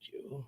you.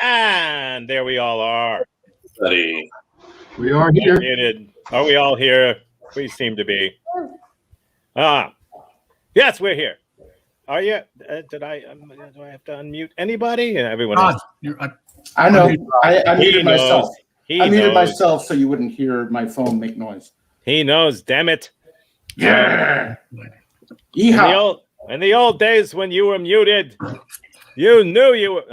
And there we all are. Buddy. We are here. Muted. Are we all here? We seem to be. Yes, we're here. Are you? Do I have to unmute anybody? Everyone Todd, is. I know. I muted myself. He I muted knows. myself so you wouldn't hear my phone make noise. He knows. Damn it. Yeah. In the old days when you were muted, you knew you were.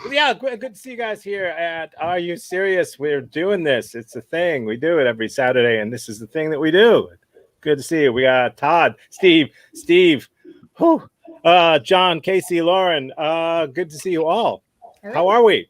Yeah, good to see you guys here at Are You Serious? We're doing this. It's a thing. We do it every Saturday, and this is the thing that we do. Good to see you. We got Todd, Steve, John, Casey, Lauren. Good to see you all. How are we?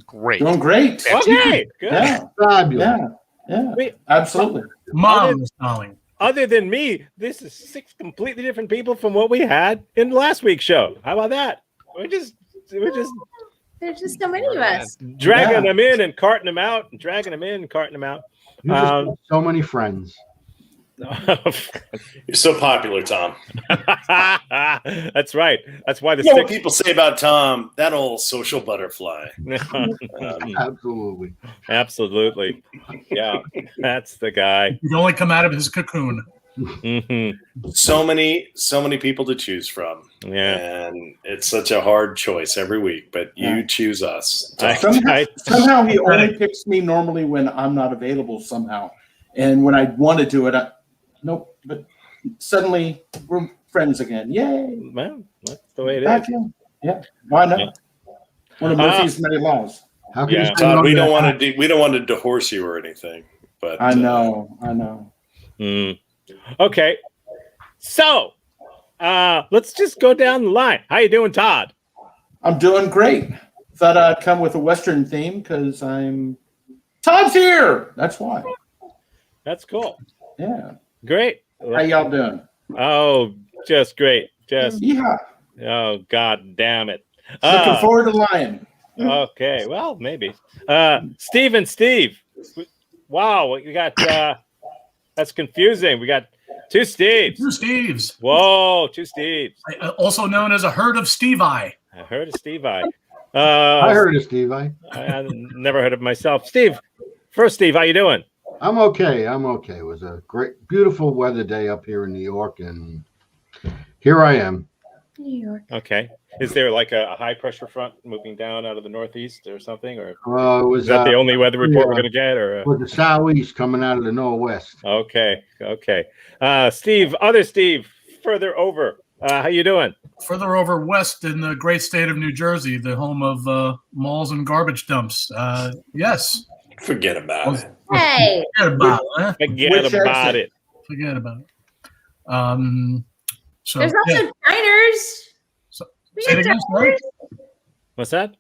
Great. Doing great. Okay, good. Yeah. Fabulous. Yeah. Absolutely. Mom is calling. Other than me, this is 6 completely different people from what we had in last week's show. How about that? We're just There's just so many of us. dragging them in and carting them out, and dragging them in and carting them out. You just have so many friends. You're so popular, Tom. That's right. That's why the You know what people say about Tom? That old social butterfly. Absolutely. Absolutely. Yeah, that's the guy. He'd only come out of his cocoon. Mm-hmm. So many people to choose from. Yeah. And it's such a hard choice every week, but you choose us. Somehow he only picks me normally when I'm not available somehow. And when I want to do it, nope. But suddenly we're friends again. Yay. Well, that's the way it Back is. in. Yeah. Why not? Yeah. One of Murphy's many laws. How can you say Todd, no we to don't that? want to divorce you or anything. But I know. Okay. So let's just go down the line. How you doing, Todd? I'm doing great. Thought I'd come with a Western theme because Todd's here. That's why. That's cool. Yeah. Great. How y'all doing? Oh, just great. Yeehaw. Oh, God damn it. Looking forward to Lion. Okay, well, maybe. Steve and Steve. Wow, we got that's confusing. We got 2 Steves. 2 Steves. Whoa, 2 Steves. Also known as a herd of Steve I. I heard of Steve I. I heard of Steve. I never heard of myself. Steve, first Steve, how you doing? I'm okay. It was a great, beautiful weather day up here in New York, and here I am. New York. Okay. Is there like a high pressure front moving down out of the northeast or something? Or Was is that the only weather report we're going to get? Or with the southeast coming out of the northwest? Okay. Steve, other Steve, further over. How you doing? Further over west in the great state of New Jersey, the home of malls and garbage dumps. Yes. forget about it. Hey. Forget about it. Huh? Forget about it. Forget about it. So There's also diners. So, We say got it again, diners. What's that?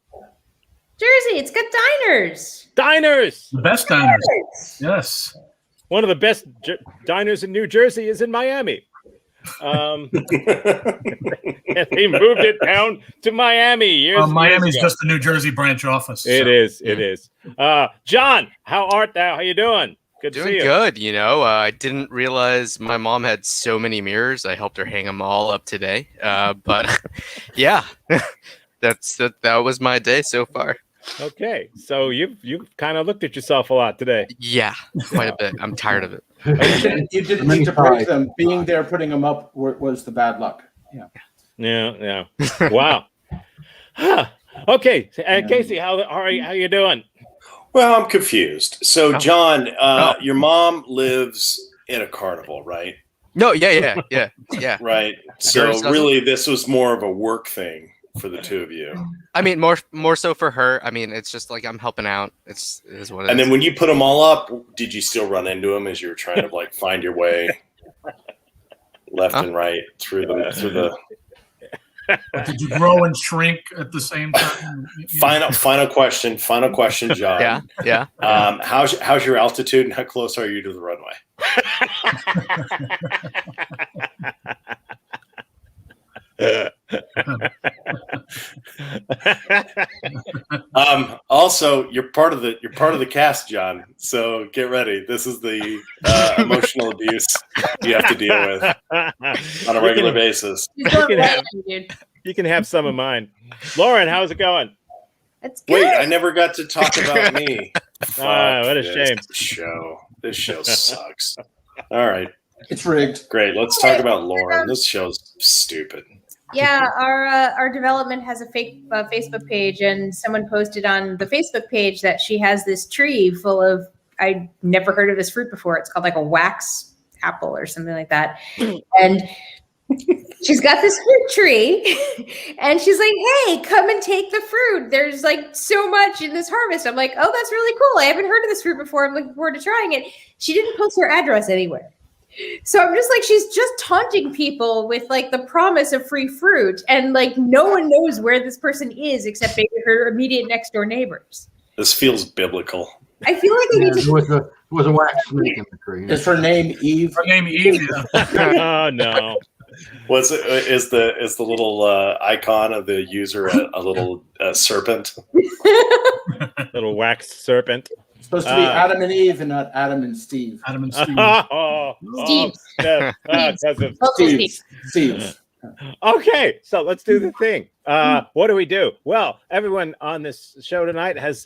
Jersey, it's got diners. Diners. The best diners. Yes. One of the best diners in New Jersey is in Miami. And they moved it down to Miami years Miami's ago. just the New Jersey branch office. It is. It is. John, how art thou? How you doing? Good to see Doing you. good. You know, I didn't realize my mom had so many mirrors. I helped her hang them all up today. But yeah, that was my day so far. Okay, so you've kind of looked at yourself a lot today. Yeah, quite a bit. I'm tired of it. You didn't need to break them. Being there, putting them up was the bad luck. Yeah. Wow. Huh. Okay, Casey, how are you doing? Well, I'm confused. So, John, your mom lives in a carnival, right? No, yeah. Right. So, really, this was more of a work thing for the two of you. I mean, more so for her. I mean, it's just like I'm helping out. It is what it is. And then when you put them all up, did you still run into them as you were trying to like find your way left and right through the? Did you grow and shrink at the same time? Final question, John. Yeah. How's your altitude and how close are you to the runway? Also, you're part of the cast, John. So get ready. This is the emotional abuse you have to deal with on a regular basis. You can have some of mine. Lauren, how's it going? It's good. Wait, I never got to talk about me. What a shame. This show sucks. All right. It's rigged. Great. Let's talk about Lauren. This show's stupid. Yeah, our development has a fake Facebook page, and someone posted on the Facebook page that she has this tree full of, I'd never heard of this fruit before. It's called like a wax apple or something like that. And she's got this fruit tree and she's like, hey, come and take the fruit. There's like so much in this harvest. I'm like, oh, that's really cool. I haven't heard of this fruit before. I'm looking forward to trying it. She didn't post her address anywhere. So I'm just like, she's just taunting people with like the promise of free fruit. And like, no one knows where this person is except maybe her immediate next door neighbors. This feels biblical. I feel like we need to. There was a wax snake in the tree. Is her name Eve? Her name Eve. Oh, no. Is the little icon of the user a little serpent? Little wax serpent. It's supposed to be Adam and Eve and not Adam and Steve. Adam and Steve. Steve. Okay, so let's do the thing. What do we do? Well, everyone on this show tonight has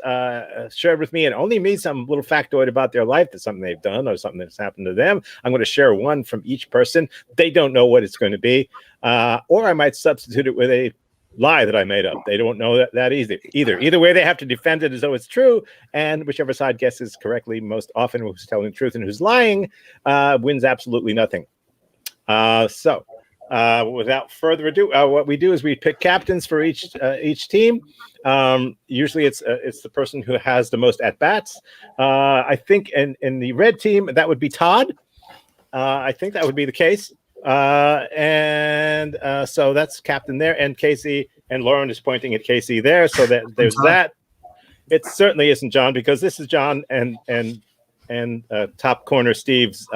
shared with me, and only me, some little factoid about their life. That's something they've done or something that's happened to them. I'm going to share one from each person. They don't know what it's going to be, or I might substitute it with a lie that I made up. They don't know that easy either. Either way, they have to defend it as though it's true, and whichever side guesses correctly most often, who's telling the truth and who's lying, wins absolutely nothing. So without further ado, what we do is we pick captains for each team. Usually it's the person who has the most at bats. I think in the red team that would be Todd. I think that would be the case. So that's captain there, and Casey and Lauren is pointing at Casey there. So that there's that. It certainly isn't John, because this is John and top corner Steve's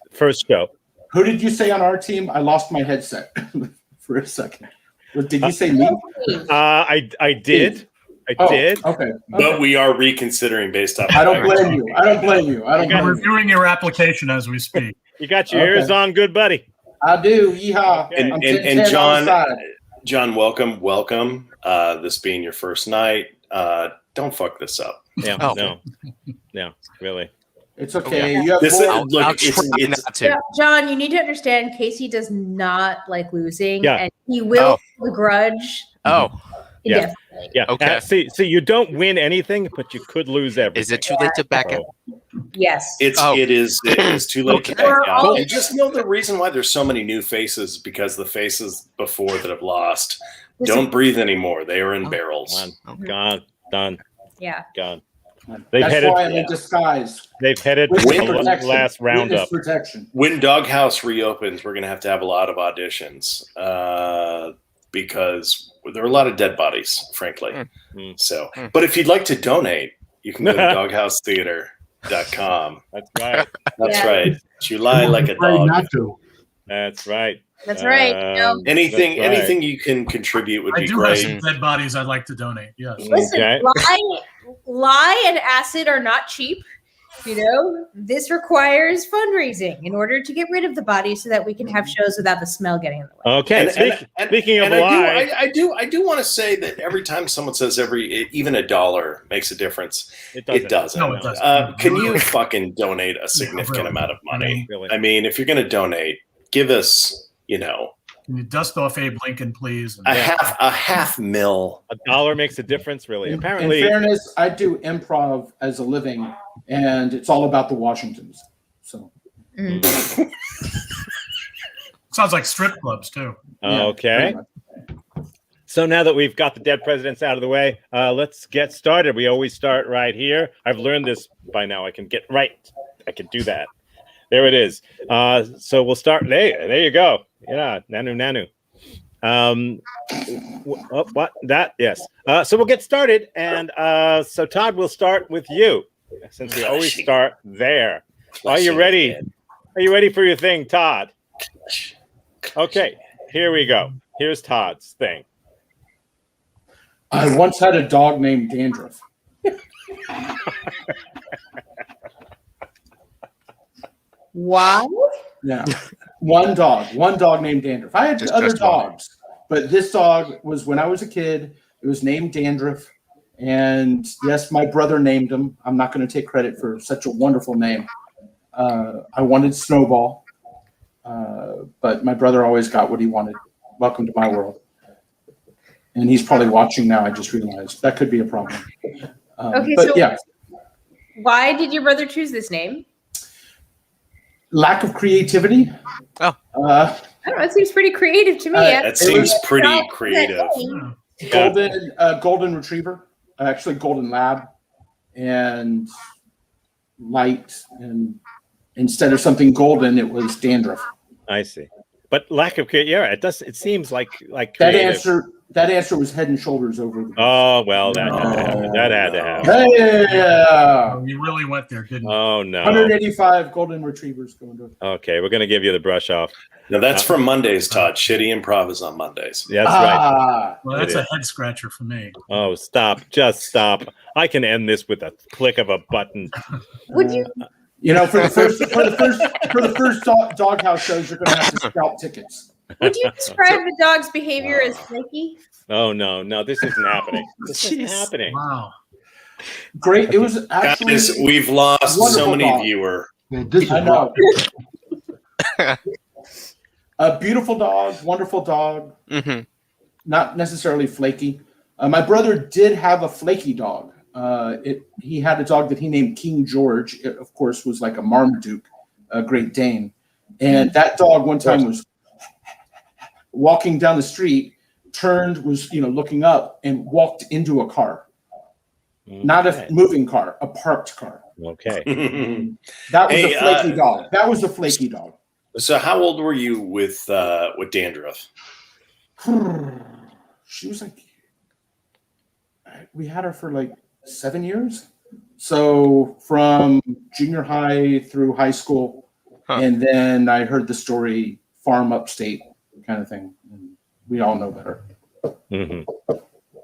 first show. Who did you say on our team? I lost my headset for a second. Did you say me? I did. I did. Okay. But we are reconsidering based off. I don't blame you. I'm reviewing your application as we speak. You got your ears on, good buddy. I do. Yeehaw. And John, welcome. This being your first night, don't fuck this up. Yeah. No, really. It's okay. Okay. You have John, you need to understand Casey does not like losing, and he will begrudge. Yeah. Okay. See, you don't win anything, but you could lose everything. Is it too late to back out? Yes. It is too late to back out. You just know the reason why there's so many new faces, because the faces before that have lost don't breathe anymore. They are in barrels. God, done. Yeah. God. That's why I'm in disguise. They've headed to the last roundup. When Doghouse reopens, we're going to have a lot of auditions because there are a lot of dead bodies, frankly. So, but if you'd like to donate, you can go to doghousetheater.com. That's right. That's right. You lie like a dog. That's right. That's right. Anything you can contribute would be great. I do have some dead bodies I'd like to donate. Yes. Listen, lye and acid are not cheap, This requires fundraising in order to get rid of the body so that we can have shows without the smell getting in the way. Okay. Speaking of live, I do want to say that every time someone says even $1 makes a difference, it doesn't. No, it doesn't. Can you fucking donate a significant amount of money? Really? I mean, if you're going to donate, give us, Can you dust off Abe Lincoln, please? a half mil. $1 makes a difference, really. In Apparently, fairness, I do improv as a living, and it's all about the Washingtons. So Sounds like strip clubs too. okay. So now that we've got the dead presidents out of the way, let's get started. We always start right here. I've learned this by now. I can do that. There it is. So we'll start. There you go. Yeah, nanu. What? That? Yes. So we'll get started. And so Todd, we'll start with you, since we always start there. Are you ready? Are you ready for your thing, Todd? Okay, here we go. Here's Todd's thing. I once had a dog named Dandruff. Why? Yeah, one dog named Dandruff. I had other dogs, but this dog was when I was a kid. It was named Dandruff, and yes, my brother named him. I'm not going to take credit for such a wonderful name. I wanted Snowball, but my brother always got what he wanted. Welcome to my world. And he's probably watching now. I just realized that could be a problem. Okay, but so yeah, why did your brother choose this name? lack of creativity. Oh. I don't know. It seems pretty creative to me. That seems pretty creative. Golden retriever, actually golden lab, and light. And instead of something golden, it was dandruff. I see. But lack of it does. It seems like That creative. answer was head and shoulders over. Oh well, that had to happen. That had to happen. Yeah. You really went there, didn't you? Oh no. 185 golden retrievers going to. Okay, we're gonna give you the brush off. No, that's for Mondays, Todd. Shitty improv is on Mondays. Yeah, that's right. Well, that's It a head scratcher for me. Oh, stop! Just stop! I can end this with a click of a button. Would you? You know, for the first doghouse shows, you're going to have to scalp tickets. Would you describe the dog's behavior as flaky? Oh no, this isn't happening. This isn't happening. Wow. Great. It was actually. Guys, we've lost so wonderful many dog. viewers. Man, this is I know. A beautiful dog, wonderful dog. Mm-hmm. Not necessarily flaky. My brother did have a flaky dog. He had a dog that he named King George. It, of course, was like a Marmaduke, a Great Dane. And that dog one time was walking down the street, was looking up and walked into a car. Okay. Not a moving car, a parked car. Okay. That was a flaky dog. That was a flaky dog. So how old were you with dandruff? She was like, we had her for like 7 years. So from junior high through high school. Huh. And then I heard the story farm upstate kind of thing. And we all know better. Mm-hmm.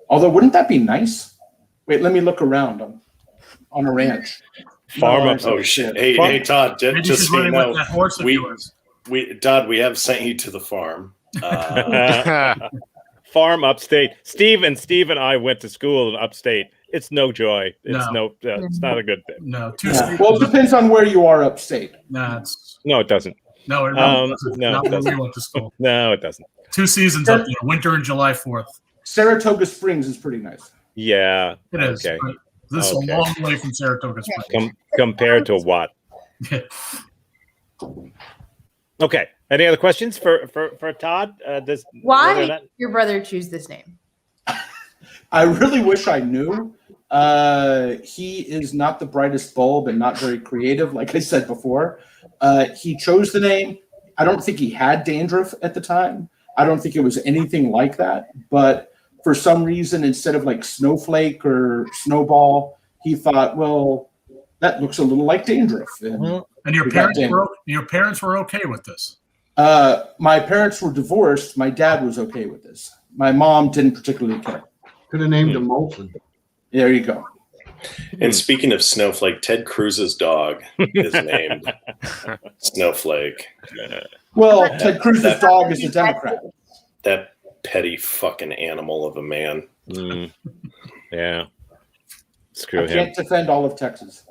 Although, wouldn't that be nice? Wait, let me look around on a ranch. Farm No, up. Oh shit! Hey Todd, Maybe just she's so you running know, with that horse of yours. Todd, we have sent you to the farm. Farm upstate. Steve and I went to school in upstate. It's no joy. It's it's not a good thing. No, Yeah. Well, it depends on where you are upstate. Nah, it's No, it doesn't. no, no, not it where we doesn't. went to school. No, it doesn't. 2 seasons up there, winter and July 4th. Saratoga Springs is pretty nice. Yeah. It is. Okay. But this is Okay. a long way from Saratoga Springs. Compared to what? Okay. Any other questions for Todd? Why whether or did not- your brother choose this name? I really wish I knew. He is not the brightest bulb and not very creative, like I said before. He chose the name. I don't think he had dandruff at the time. I don't think it was anything like that. But for some reason, instead of like Snowflake or Snowball, he thought, well, that looks a little like dandruff. And And your We got parents were okay with this. my parents were divorced. My dad was okay with this. My mom didn't particularly care. Could have named him Molson. There you go. And speaking of Snowflake, Ted Cruz's dog is named Snowflake. Well, Ted Cruz's dog is a Democrat. That petty fucking animal of a man. Yeah. Screw I him. can't defend all of Texas.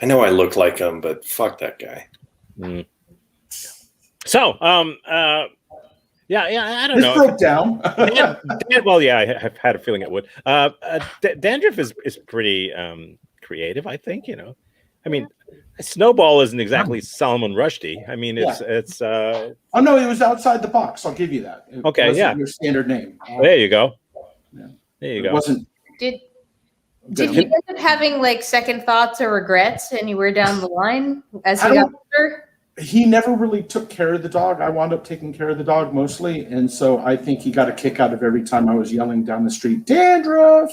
I know I look like him, but fuck that guy. So, yeah, I don't This know. broke down. Well, yeah, I have had a feeling it would. Dandruff is pretty creative, I think. I mean, Snowball isn't exactly Salman Rushdie. I mean, it's. Oh no, it was outside the box. I'll give you that. It wasn't your standard name. There you go. Yeah. There you It go. wasn't. Did you end up having like second thoughts or regrets anywhere down the line as you got older? He never really took care of the dog. I wound up taking care of the dog mostly, and so I think he got a kick out of every time I was yelling down the street, "Dandruff!"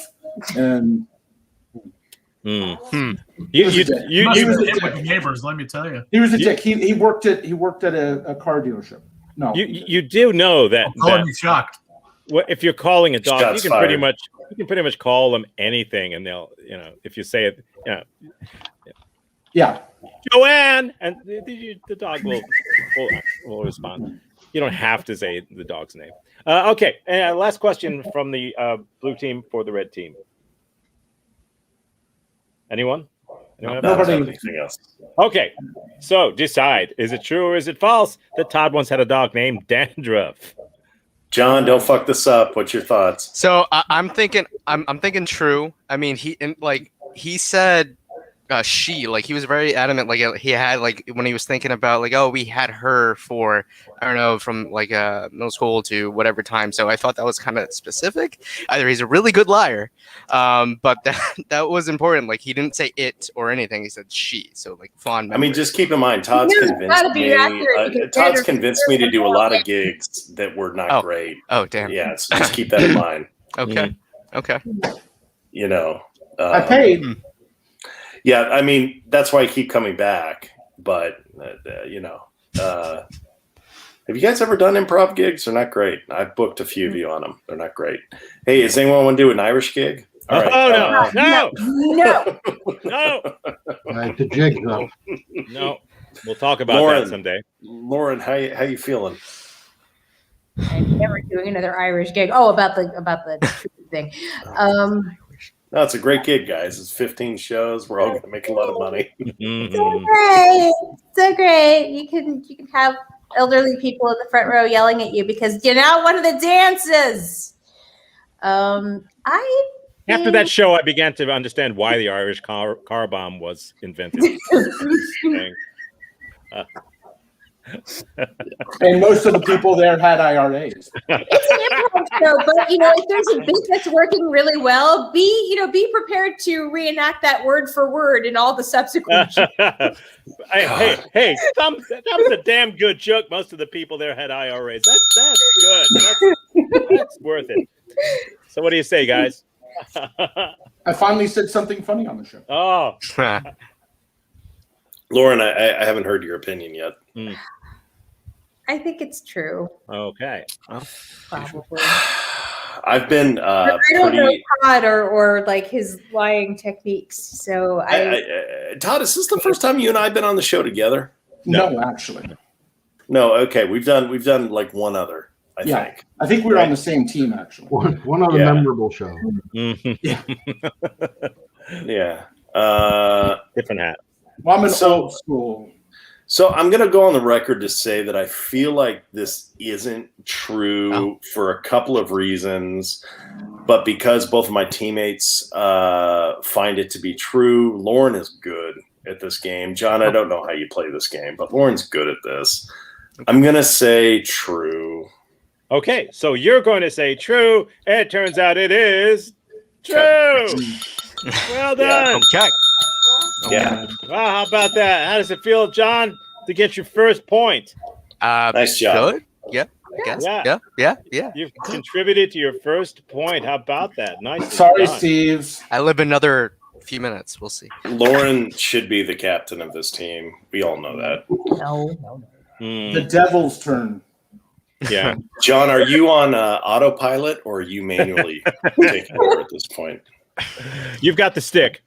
And You He was with neighbors. Let me tell you, he was a dick. He worked at a car dealership. No, you do know that. calling me shocked. If you're calling a dog, Shots you can pretty fired. much call them anything, and they'll, if you say it, yeah. Joanne, and the dog will respond. You don't have to say the dog's name. Okay, last question from the blue team for the red team. Anyone? Nobody. Anything else? Okay, so decide: is it true or is it false that Todd once had a dog named Dandruff? John, don't fuck this up. What's your thoughts? So I'm thinking true. I mean, he said she, like, he was very adamant, like he had, like, when he was thinking about, like, oh, we had her for, I don't know, from like middle school to whatever time. So I thought that was kind of specific. Either he's a really good liar, but that was important. Like, he didn't say it or anything. He said she. So, like, fond memories. I mean, just keep in mind, Todd's convinced me to do a lot of gigs that were not great. Oh, damn. Yeah, so just keep that in mind. Okay. Okay. I paid. Yeah, I mean, that's why I keep coming back. But, have you guys ever done improv gigs? They're not great. I've booked a few of you on them. They're not great. Hey, does anyone want to do an Irish gig? All right. No. Right, the jig though. No. We'll talk about that someday. Lauren, how you feeling? I'm never doing another Irish gig. Oh, about the truth thing. No, it's a great gig, guys. It's 15 shows. We're all going to make a lot of money. So great. You can have elderly people in the front row yelling at you because you're not one of the dances. After that show, I began to understand why the Irish car bomb was invented. And most of the people there had IRAs. It's an improv show, but if there's a bit that's working really well, be prepared to reenact that word for word in all the subsequent shows. hey, that was a damn good joke. Most of the people there had IRAs. That's good. That's worth it. So what do you say, guys? I finally said something funny on the show. Oh. Lauren, I haven't heard your opinion yet. I think it's true. Okay. Probably. I've been I don't know Todd or like his lying techniques. So Todd, is this the first time you and I have been on the show together? No, actually. No, okay. We've done like one other, I think. I think we were on the same team, actually. One other memorable show. Yeah. Different hat. Well, I'm an old school. So I'm going to go on the record to say that I feel like this isn't true for a couple of reasons, but because both of my teammates find it to be true. Lauren is good at this game. John, I don't know how you play this game, but Lauren's good at this. I'm going to say true. Okay, so you're going to say true, and it turns out it is true. Well done. Okay. Yeah. Wow, how about that? How does it feel, John, to get your first point? Nice job. Good. Yeah. I guess. Yeah. You've contributed to your first point. How about that? Nice. Sorry, Steve. I live another few minutes. We'll see. Lauren should be the captain of this team. We all know that. No. The devil's turn. Yeah. John, are you on autopilot or are you manually taking over at this point? You've got the stick.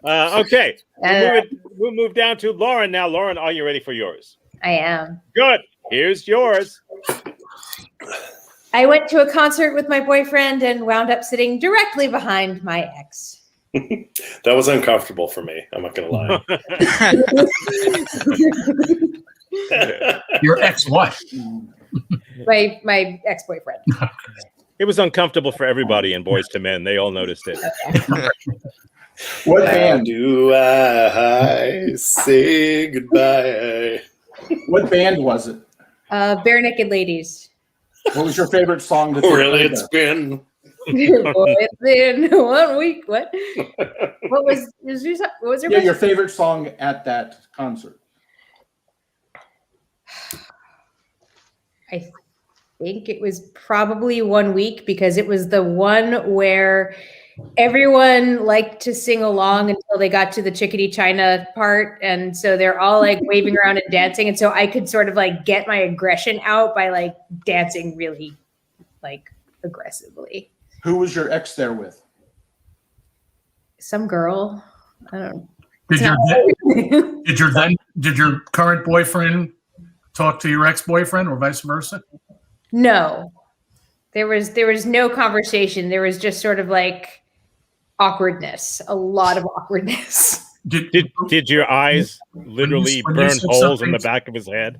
Okay. We'll move down to Lauren now. Lauren, are you ready for yours? I am. Good. Here's yours. I went to a concert with my boyfriend and wound up sitting directly behind my ex. That was uncomfortable for me. I'm not going to lie. Your ex-wife. My ex-boyfriend. It was uncomfortable for everybody in Boys to Men. They all noticed it. What How band? do I say goodbye? What band was it? Bare Naked Ladies. What was your favorite song? That they Really, played it's there? been It's been 1 week. What was your Yeah, your favorite song at that concert. I think it was probably 1 week because it was the one where everyone liked to sing along until they got to the Chickadee China part. And so they're all like waving around and dancing. And so I could sort of like get my aggression out by like dancing really like aggressively. Who was your ex there with? Some girl. I don't Did know. did your current boyfriend talk to your ex-boyfriend or vice versa? No. There was no conversation. There was just sort of like awkwardness, a lot of awkwardness. Did your eyes literally when you burn said holes in something- the back of his head?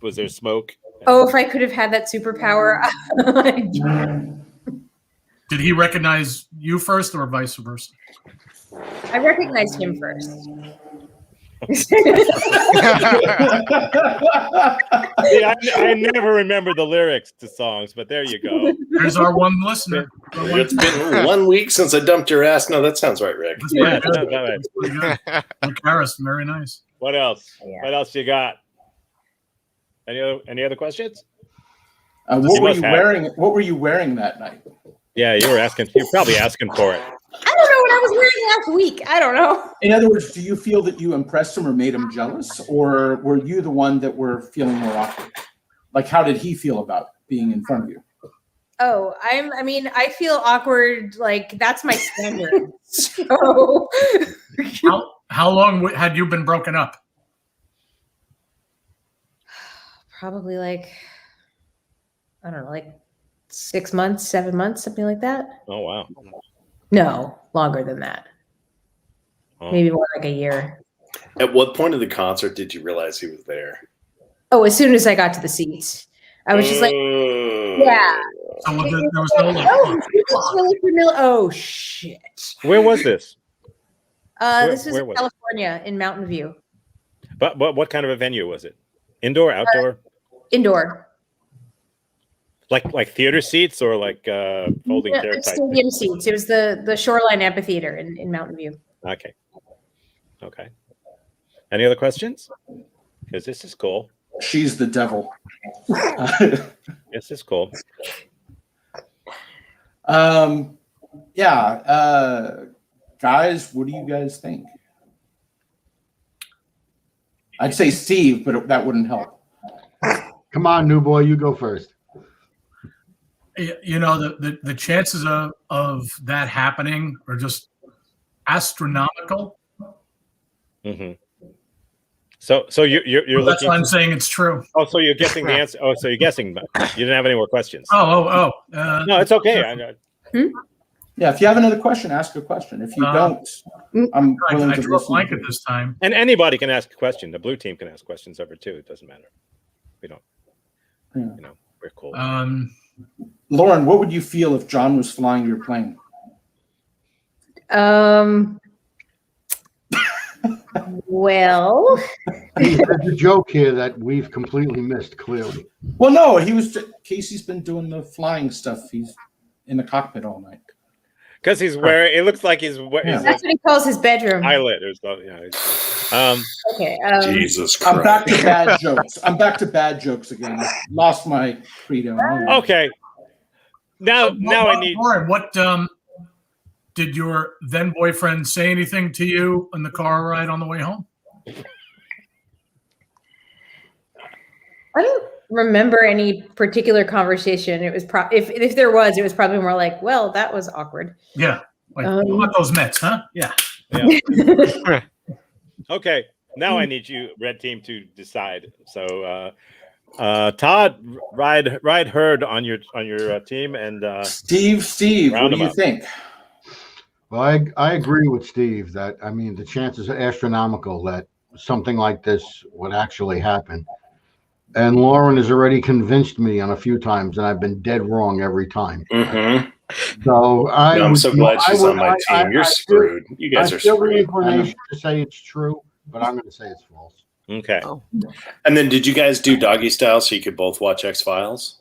Was there smoke? Oh, if I could have had that superpower. Did he recognize you first or vice versa? I recognized him first. Yeah, I never remember the lyrics to songs, but there you go. There's our one listener. It's been 1 week since I dumped your ass. No, that sounds right, Rick. That's Yeah, pretty good. that's all right. That's pretty good. Like Harris, very nice. What else? Yeah. What else you got? Any other questions? What were must you have. wearing? What were you wearing that night? Yeah, you're probably asking for it. I don't know what I was wearing last week. I don't know. In other words, do you feel that you impressed him or made him jealous, or were you the one that were feeling more awkward? Like, how did he feel about being in front of you? Oh, I feel awkward. Like that's my standard. So How long had you been broken up? probably like, I don't know, like 6 months, 7 months, something like that. Oh wow. No, longer than that. Oh. Maybe more like a year. At what point of the concert did you realize he was there? Oh, as soon as I got to the seats, I was just like, yeah. So there was no like, Oh, this looks really familiar. Oh shit. Where was this? This was where in was it? California in Mountain View. But what kind of a venue was it? Indoor, outdoor? Indoor. Like theater seats or like folding Yeah, chair type? stadium seats. It was the Shoreline Amphitheater in Mountain View. Okay. Any other questions? Because this is cool. She's the devil. This is cool. Guys, what do you guys think? I'd say Steve, but that wouldn't help. Come on, new boy, you go first. you know, the chances of that happening are just astronomical. Mm-hmm. So you're That's looking. why I'm saying it's true. Oh, so you're guessing the answer. Oh, so you're guessing, but you didn't have any more questions. No, it's okay. Yeah, if you have another question, ask a question. If you don't, I'm willing I to drew a listen. blanket this time. And anybody can ask a question. The blue team can ask questions over too. It doesn't matter. We don't. Yeah. You know, we're cool. Lauren, what would you feel if John was flying your plane? Well, There's a joke here that we've completely missed, clearly. Well, no, Casey's been doing the flying stuff. He's in the cockpit all night. Because he's wearing. It looks like he's wearing. Yeah. that's what he calls his bedroom. Eyelid or something. Yeah. Okay. Jesus Christ. I'm back to bad jokes. I'm back to bad jokes again. I lost my freedom. Okay. Now I need. Lauren, what did your then boyfriend say anything to you in the car ride on the way home? I don't remember any particular conversation. It was if there was, it was probably more like, well, that was awkward. Yeah. Like, what about those Mets, huh? Yeah. Okay. Now I need you, red team, to decide. So, Todd, ride herd on your team, and Steve, what do you think? Well, I agree with Steve that, I mean, the chances are astronomical that something like this would actually happen. And Lauren has already convinced me on a few times, and I've been dead wrong every time. Mm-hmm. So I'm so glad she's on my team. You're screwed. You guys are I feel the screwed. inclination to say it's true, but I'm going to say it's false. okay. Oh. And then did you guys do doggy style so you could both watch X-Files?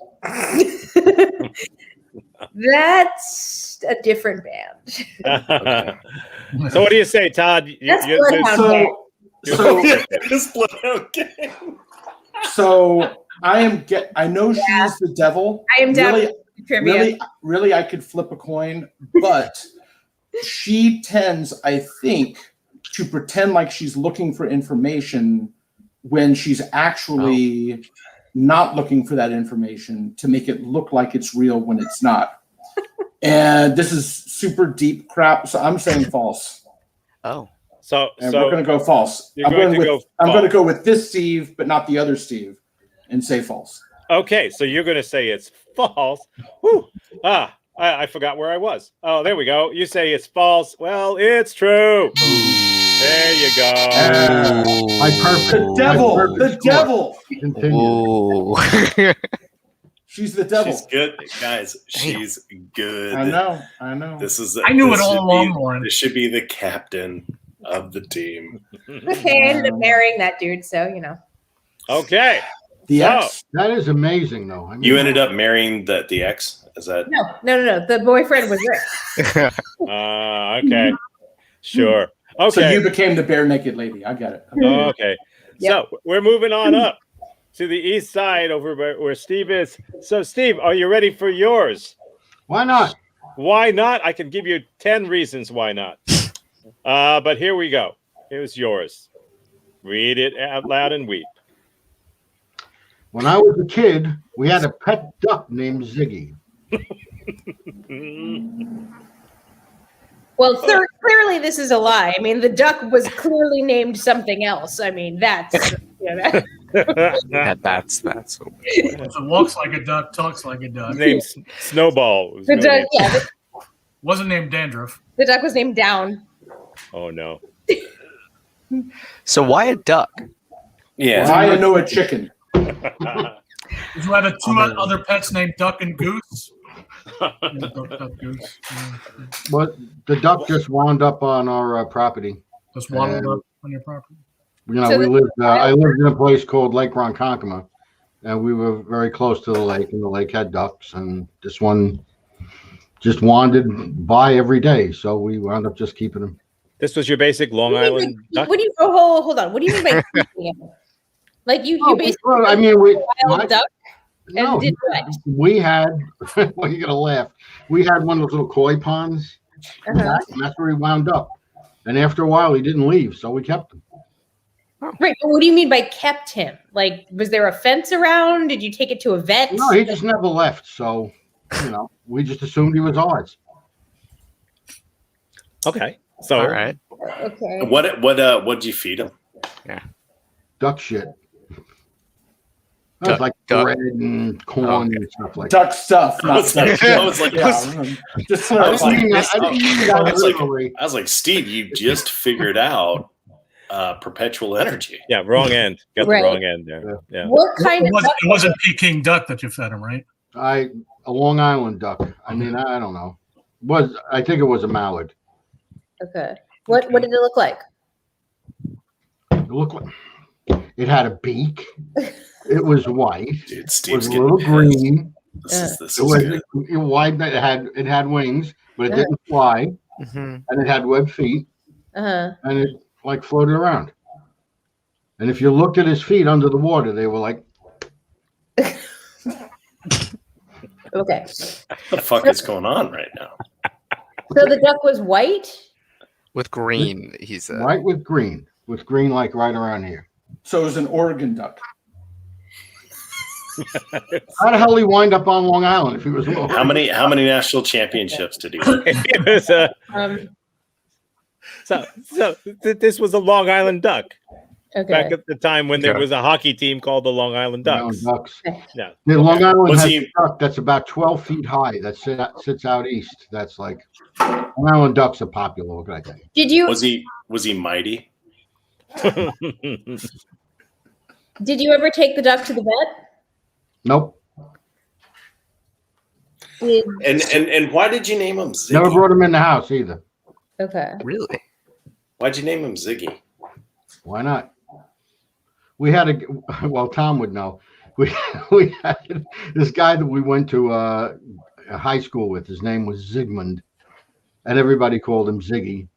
That's a different band. So what do you say, Todd? That's Bloodhound Gang. So I know she's the devil. I am down with trivia. Really, I could flip a coin, but she tends, I think, to pretend like she's looking for information when she's actually not looking for that information to make it look like it's real when it's not. And this is super deep crap, so I'm saying false. Oh. So we're going to go false. I'm going to go with this Steve, but not the other Steve, and say false. Okay, so you're going to say it's false. Whew. I forgot where I was. Oh, there we go. You say it's false. Well, it's true. There you go. The devil. Ooh. She's the devil. She's good, guys. She's good. I know. I knew it all along, Lauren. This should be the captain of the team. Okay, I ended up marrying that dude, so you know. Okay. The ex. That is amazing, though. I mean, You ended up marrying the ex? Is that? No. The boyfriend was Rick. Okay. Sure. Okay. So you became the bare naked lady. I get it. Okay. Yep. So we're moving on up to the east side over where Steve is. So, Steve, are you ready for yours? Why not? Why not? I can give you 10 reasons why not. But here we go. Here's yours. Read it out loud and weep. When I was a kid, we had a pet duck named Ziggy. Well, clearly this is a lie. I mean, the duck was clearly named something else. I mean, that's That's So it walks like a duck, talks like a duck. His name's Snowball. the duck. Wasn't named Dandruff. The duck was named Down. Oh no. So why a duck? Yeah. I know a chicken. Did you have two other pets named Duck and Goose? Duck, Goose. But the duck just wound up on our property. Just waddled up on your property. You know, So I lived in a place called Lake Ronkonkoma, and we were very close to the lake, and the lake had ducks, and this one just wandered by every day, so we wound up just keeping him. This was your basic Long Island duck? What do you? Oh, hold on. What do you mean by keeping him? Like you basically? Well, I mean, we wild duck. no, And did what? we had. Well, you're gonna laugh. We had one of those little koi ponds, and that's where he wound up. And after a while, he didn't leave, so we kept him. Right. But what do you mean by kept him? Like, was there a fence around? Did you take it to a vet? No, he just never left. So, you know, we just assumed he was ours. Okay. So All right. Okay. What'd you feed him? Duck shit. That's like bread and corn and stuff like that. Duck stuff. Not I was like, just I didn't clarify. mean that literally. I was like, Steve, you just figured out perpetual energy. yeah, wrong end. Got Right. the wrong end there. Yeah. What kind of duck? It wasn't Peking duck that you fed him, right? A Long Island duck. I mean, I don't know. I think it was a mallard. Okay. What did it look like? It looked like it had a beak. It was white. Dude, It Steve's was a getting little pissed. green. This It is was good. wide. It had wings, but it didn't fly, Mhm. and it had webbed feet, Uh-huh. and it like floated around. And if you looked at his feet under the water, they were like, Okay. What the fuck is going on right now? So the duck was white? With green, he said. white with green like right around here. So it was an Oregon duck. How the hell he wind up on Long Island if he was lower? How many national championships did he win? It was this was a Long Island Duck back at the time when there was a hockey team called the Long Island Ducks. Yeah. The Long Island Was has he- a duck that's about 12 feet high that sits out east. That's like Long Island ducks are popular. What can I tell you? Did you Was he mighty? did you ever take the duck to the vet? Nope. And why did you name him Ziggy? Never brought him in the house either. Okay. Really? Why'd you name him Ziggy? Why not? We had Tom would know. We had this guy that we went to high school with. His name was Zygmunt, and everybody called him Ziggy.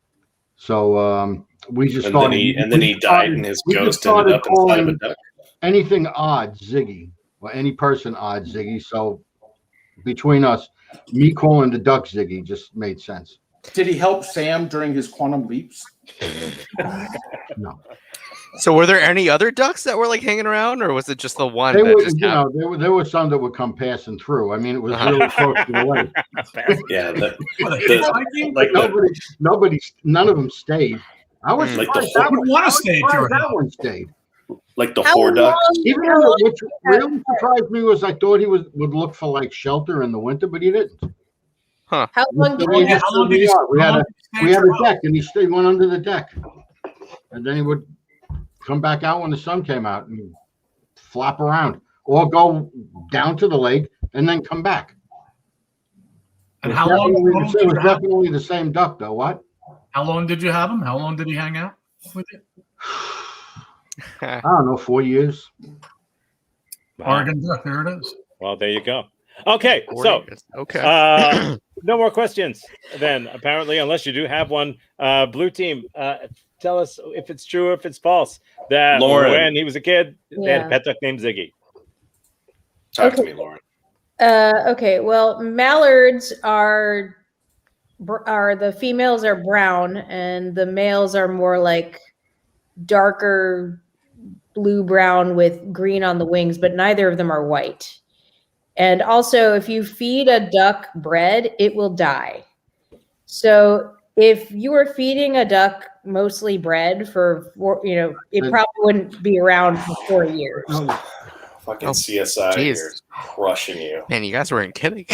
So we just started. And then he died, and his ghost ended up inside of a duck. Anything odd, Ziggy, or any person odd, Ziggy. So between us, me calling the duck Ziggy just made sense. Did he help Sam during his quantum leaps? No. So were there any other ducks that were like hanging around, or was it just the one? They that were, just you happened? know, there were some that would come passing through. I mean, it was really close to the lake. Yeah, None of them stayed. I was Like surprised the that whole- one. wanna I was stay at surprised your that house. one stayed. like the How whore duck. Even how though long which did you have really surprised me was I thought he would look for like shelter in the winter, but he didn't. How long did We you had How long did you a deck, and he went under the deck, and then he would come back out when the sun came out and flap around, or go down to the lake and then come back. And It how was long? definitely- How long it did was you have- definitely the same duck, though. What? How long did you have him? How long did he hang out with you? I don't know, 4 years. Oregon duck. There it is. Well, there you go. Okay, so okay. no more questions then, apparently, unless you do have one. Blue team, tell us if it's true or if it's false that Lauren. when he was a kid, they had a Yeah. pet duck named Ziggy. Talk to me, Lauren. Okay, well, mallards are the females are brown and the males are more like darker blue brown with green on the wings, but neither of them are white. And also, if you feed a duck bread, it will die. So if you were feeding a duck mostly bread it probably wouldn't be around for 4 years. Fucking Oh, CSI here jeez. is crushing you. Man, you guys weren't kidding.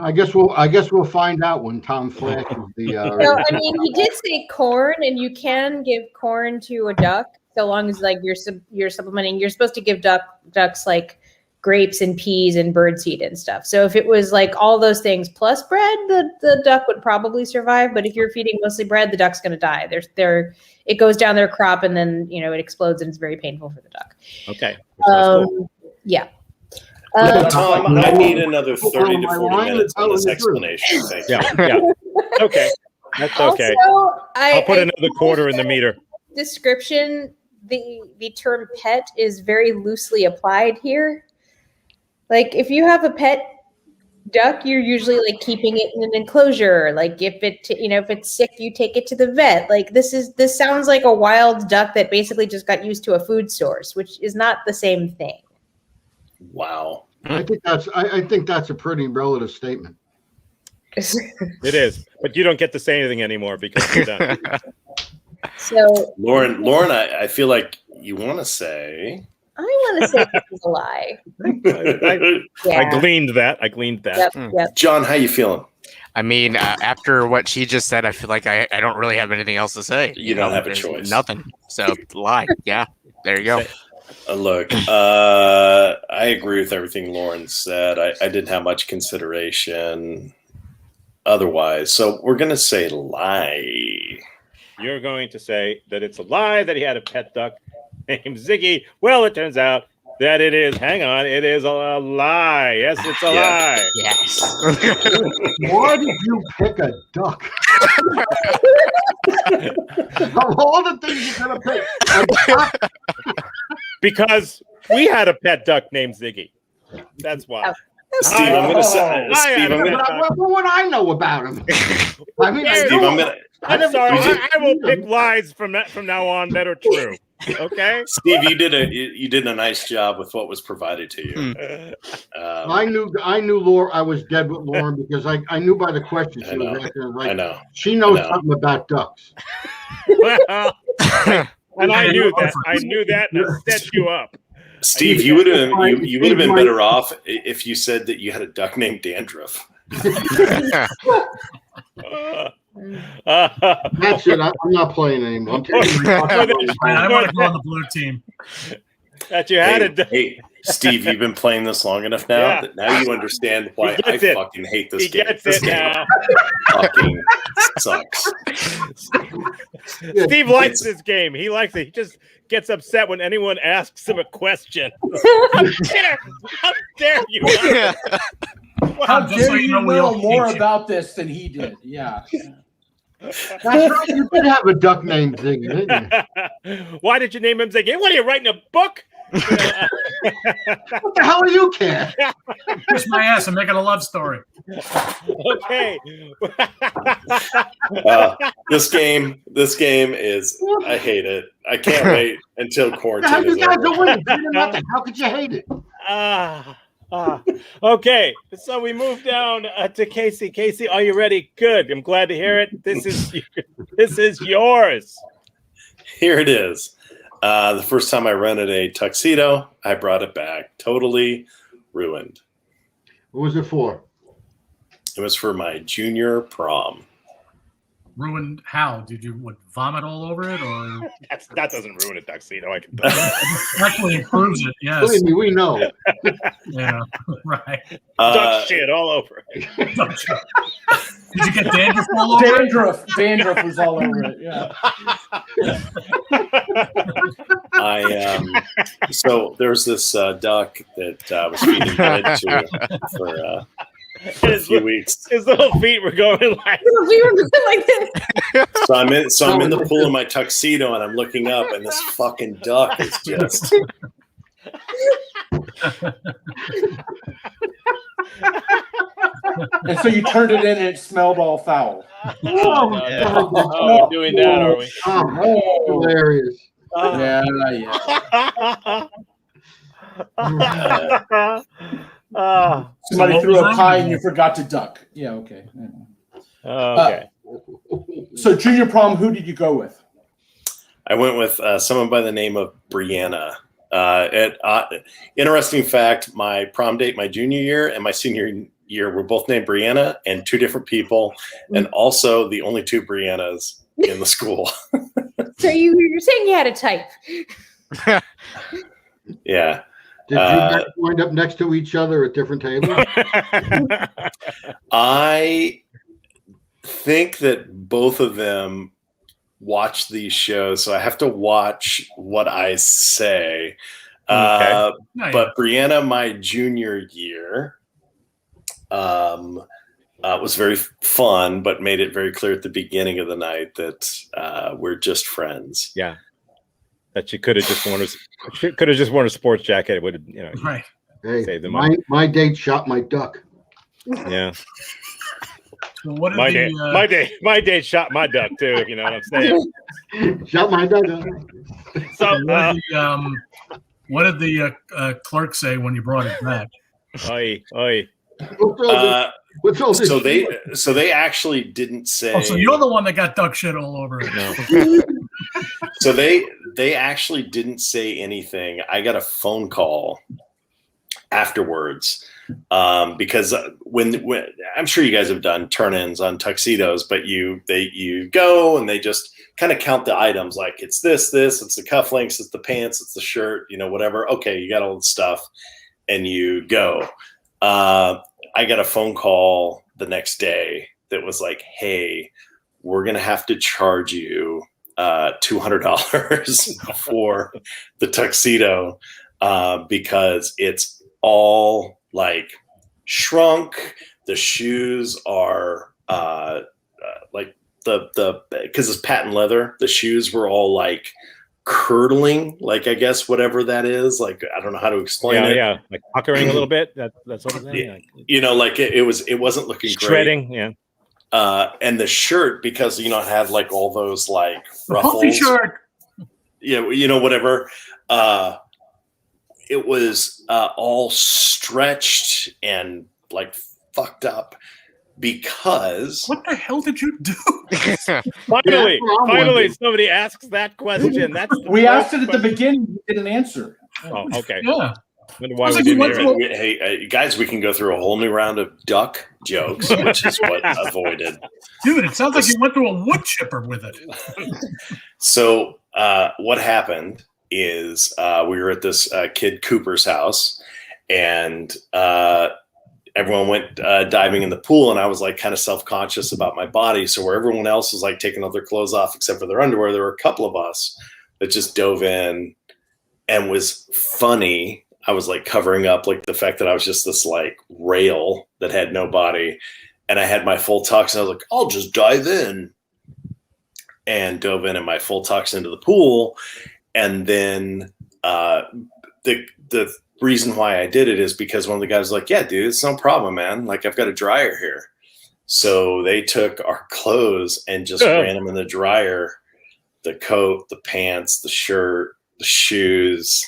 I guess we'll find out when Tom flashes the. So, I mean, he did say corn, and you can give corn to a duck so long as like you're supplementing. You're supposed to give ducks like grapes and peas and birdseed and stuff. So if it was like all those things plus bread, the duck would probably survive. But if you're feeding mostly bread, the duck's going to die. It goes down their crop, and then it explodes, and it's very painful for the duck. Okay. Yeah. Tom, I need another 30 to 40 minutes on this explanation. Thank you. Yeah. Okay. That's okay. Also, I'll put I another quarter in the meter. description, the term pet is very loosely applied here. Like if you have a pet duck, you're usually like keeping it in an enclosure. Like if it's sick, you take it to the vet. Like this sounds like a wild duck that basically just got used to a food source, which is not the same thing. Wow. I think that's a pretty relative statement. It is, but you don't get to say anything anymore because you're done. So Lauren, I feel like you want to say. I want to say this is a lie. I gleaned that. Yep. John, how you feeling? I mean, after what she just said, I feel like I don't really have anything else to say. You don't have a There's choice. Nothing. So lie. Yeah. There you go. Look, I agree with everything Lauren said. I didn't have much consideration otherwise. So we're going to say lie. You're going to say that it's a lie that he had a pet duck named Ziggy. Well, it turns out that it is. Hang on. It is a lie. Yes, it's a lie. Yes. Why did you pick a duck? Of all the things you're gonna pick, a duck? Because we had a pet duck named Ziggy. That's why. Steve, I'm going to say. Steve, I'm going to. What would I know about him? I mean, I Steve, know I'm gonna I'm sorry. I will pick lies from now on that are true. Okay, Steve, you did a nice job with what was provided to you. I knew Laura. I was dead with Lauren because I knew by the question she was asking. Like, I know. She knows something about ducks. Well, and I knew that. I knew that, and I set you up. Steve, you would have been better off if you said that you had a duck named Dandruff. That's it. I'm not playing anymore. I'm taking I want to go on the blue team. That you had Hey, Steve, you've been playing this long enough now that now you understand why I fucking hate this game. This game fucking sucks. Steve likes this game. He likes it. He just gets upset when anyone asks him a question. How dare you? How dare you know more about this than he did? Yeah. That's right. You did have a duck name thing, didn't you? Why did you name him Ziggy? What are you writing a book? What the hell are you, Ken? Kiss my ass and making a love story. Okay. This game is. I hate it. I can't wait until quarantine is over. How could you hate it? Okay, so we move down to Casey. Casey, are you ready? Good. I'm glad to hear it. This is yours. Here it is. The first time I rented a tuxedo, I brought it back. Totally ruined. What was it for? It was for my junior prom. Ruined how? Did you vomit all over it, or that doesn't ruin a tuxedo? I can tell you. Actually improves it. Yes. Believe me, we know. Yeah, right. Duck shit all over it. Did you get dandruff all over it? Dandruff was all over it. Yeah. So there's this duck that I was feeding bread to for a few weeks. His little feet were going like this. So I'm in the pool in my tuxedo and I'm looking up and this fucking duck is just. And so you turned it in and it smelled all foul. Oh, doing that, are we? Oh, hilarious. Somebody threw a pie and you forgot to duck. Yeah, okay. Okay. So junior prom, who did you go with? I went with someone by the name of Brianna. Interesting fact, my prom date my junior year and my senior year were both named Brianna, and two different people, and also the only two Briannas in the school. So you're saying you had a type? Yeah. Did you guys wind up next to each other at different tables? I think that both of them watch these shows, so I have to watch what I say. Okay. But Brianna, my junior year, was very fun, but made it very clear at the beginning of the night that we're just friends. Yeah, that you could have just worn a sports jacket. It would have, right. Hey, saved the money. My date shot my duck. Yeah. So what my date shot my duck too. If you know what I'm saying. Shot my duck. So what did the clerk say when you brought it back? Oi. So they actually didn't say. Oh, so you're the one that got duck shit all over it. No. So they actually didn't say anything. I got a phone call afterwards because when I'm sure you guys have done turn-ins on tuxedos, but you go and they just kind of count the items, like it's this, it's the cufflinks, it's the pants, it's the shirt, whatever. Okay, you got all the stuff, and you go. I got a phone call the next day that was like, "Hey, we're gonna have to charge you $200 for the tuxedo because it's all like shrunk. The shoes are like because it's patent leather. The shoes were all like curdling, like I guess whatever that is. Like I don't know how to explain it. Yeah, like puckering a little bit. That's what it's saying. Like it wasn't looking shredding. great. And the shirt, because it had like all those like ruffles. Puffy shirt. Yeah, whatever. It was all stretched and like fucked up because What the hell did you do? Finally, somebody asks that question. We asked it at the beginning. You didn't answer. Oh, okay. Yeah. Why we didn't hear it. Hey, guys, we can go through a whole new round of duck jokes, which is what avoided. Dude, it sounds like you went through a wood chipper with it. So what happened is we were at this kid Cooper's house, and everyone went diving in the pool, and I was like kind of self-conscious about my body. So where everyone else was like taking all their clothes off except for their underwear, there were a couple of us that just dove in and was funny. I was like covering up like the fact that I was just this like rail that had no body, and I had my full tux, and I was like, I'll just dive in, and dove in my full tux into the pool. And then the reason why I did it is because one of the guys was like, yeah, dude, it's no problem, man. Like, I've got a dryer here. So they took our clothes and just ran them in the dryer, the coat, the pants, the shirt, the shoes,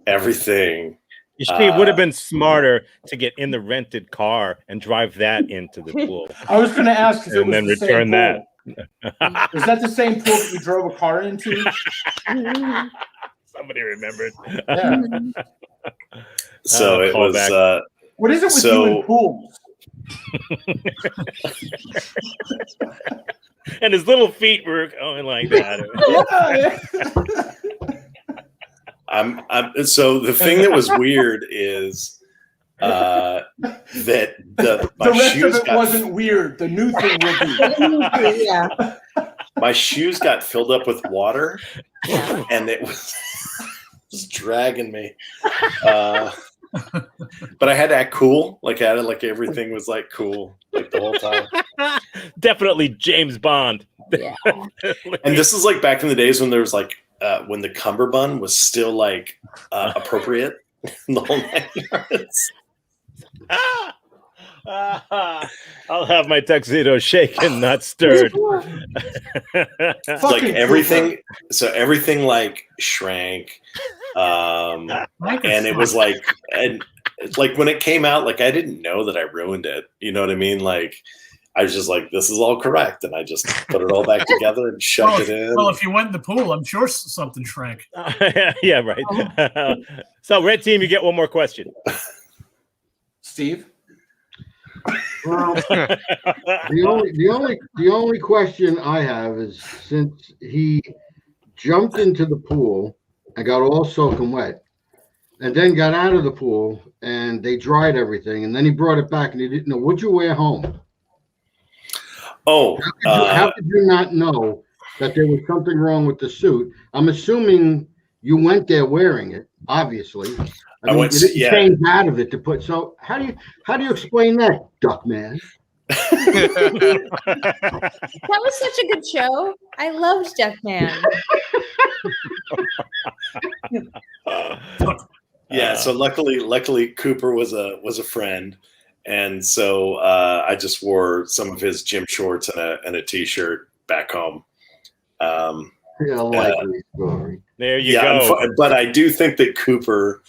everything. It would have been smarter to get in the rented car and drive that into the pool. I was going to ask, and then return that. Is that the same pool that you drove a car into? Somebody remembered. Yeah. So it was. What is it with you in pools? And his little feet were going like that. So the thing that was weird is that the rest of it wasn't weird. The new thing will be. Yeah. My shoes got filled up with water, and it was dragging me. But I had to act cool. Like I had like everything was like cool like the whole time. Definitely James Bond. Yeah. And this is like back in the days when there was like when the cummerbund was still like appropriate. The whole 9 yards. I'll have my tuxedo shaken, not stirred. Like everything, so everything like shrank, and it was like, and like when it came out, like I didn't know that I ruined it. You know what I mean? Like I was just like, this is all correct, and I just put it all back together and shoved it in. Well, if you went in the pool, I'm sure something shrank. Yeah, right. So, red team, you get one more question. Steve. The only question I have is, since he jumped into the pool and got all soaking wet, and then got out of the pool and they dried everything, and then he brought it back and he didn't know, what'd you wear home? Oh, how could you not know that there was something wrong with the suit? I'm assuming you went there wearing it, obviously. I mean, you didn't change out of it to put. So how do you explain that, Duckman? That was such a good show. I loved Duckman. Yeah. So luckily, Cooper was a friend, and so I just wore some of his gym shorts and a t-shirt back home. Yeah, likely story. There you go. But I do think that Cooper,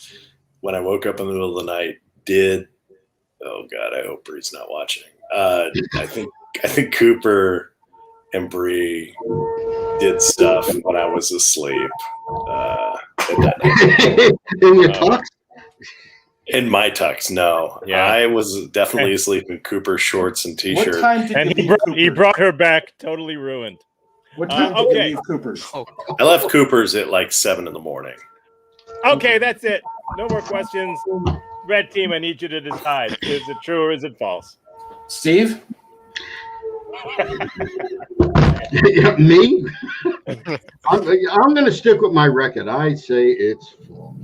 when I woke up in the middle of the night, did. Oh God, I hope Bree's not watching. I think Cooper and Bree did stuff when I was asleep. In your tux? In my tux, no. Yeah. I was definitely asleep in Cooper's shorts and t-shirt. What time did you leave he brought her back totally ruined. What time did you leave Cooper's? I left Cooper's at like 7 a.m. Okay, that's it. No more questions. Red team, I need you to decide. Is it true or is it false? Steve? Me? I'm going to stick with my record. I say it's false.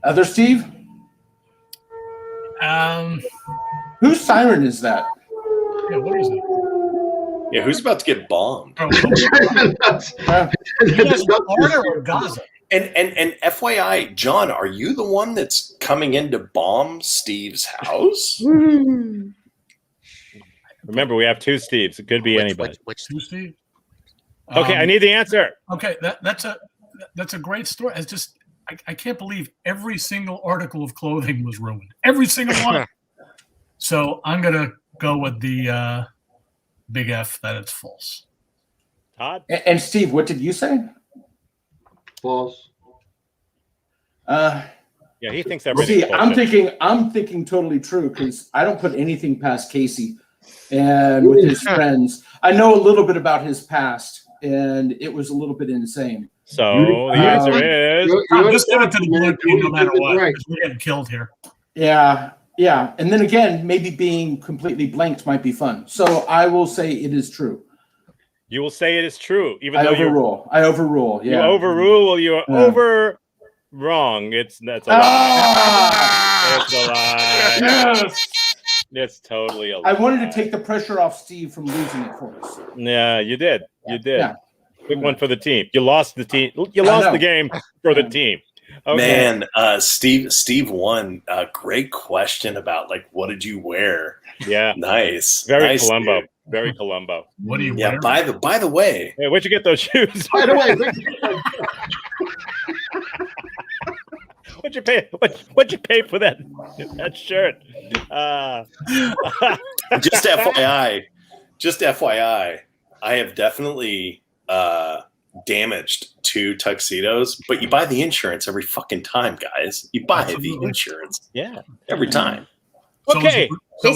Other Steve? Whose siren is that? Yeah, what is it? Yeah, who's about to get bombed? Florida or Gaza? And FYI, John, are you the one that's coming in to bomb Steve's house? Remember, we have two Steves. It could be anybody. Which Two Steve? Okay, I need the answer. Okay, that's a great story. It's just I can't believe every single article of clothing was ruined. Every single one. So I'm gonna go with the big F that it's false. Todd? And Steve, what did you say? False. Yeah, he thinks everything's See, bullshit. I'm thinking totally true because I don't put anything past Casey and with his friends. I know a little bit about his past, and it was a little bit insane. So the answer is I'm just give it to the blue team no matter what. Right. 'Cause we're getting killed here. Yeah. And then again, maybe being completely blanked might be fun. So I will say it is true. you will say it is true, even I though overrule. you Yeah. overrule. You are over wrong. That's a lie. It's a lie. Yes. It's totally a lie. I wanted to take the pressure off Steve from losing it for us. Yeah, you did. You did. Yeah. Quick one for the team. You lost the team. You I lost know. the game for the team. Okay. Man, Steve won. Great question about like what did you wear? Yeah. Nice. Very nice, Columbo. dude. Very Columbo. What do you Yeah. wear? By the way, Hey, where'd you get those shoes? By the way, What'd you pay? What'd you pay for that shirt? just FYI, I have definitely damaged 2 tuxedos, but you buy the insurance every fucking time, guys. You buy the Absolutely. insurance Yeah. every time. Okay. So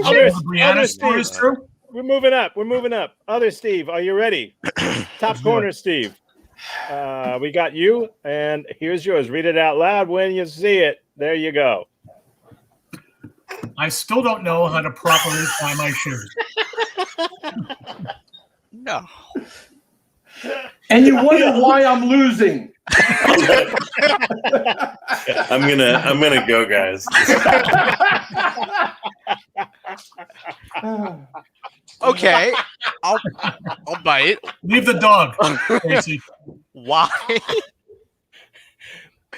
Other the Brianna Steve. story is true? We're moving up. Other Steve, are you ready? Top corner, Steve. We got you, and here's yours. Read it out loud when you see it. There you go. I still don't know how to properly tie my shoes. no. And you wonder why I'm losing. I'm gonna go, guys. Okay. I'll bite. Leave the dog, Casey. Why?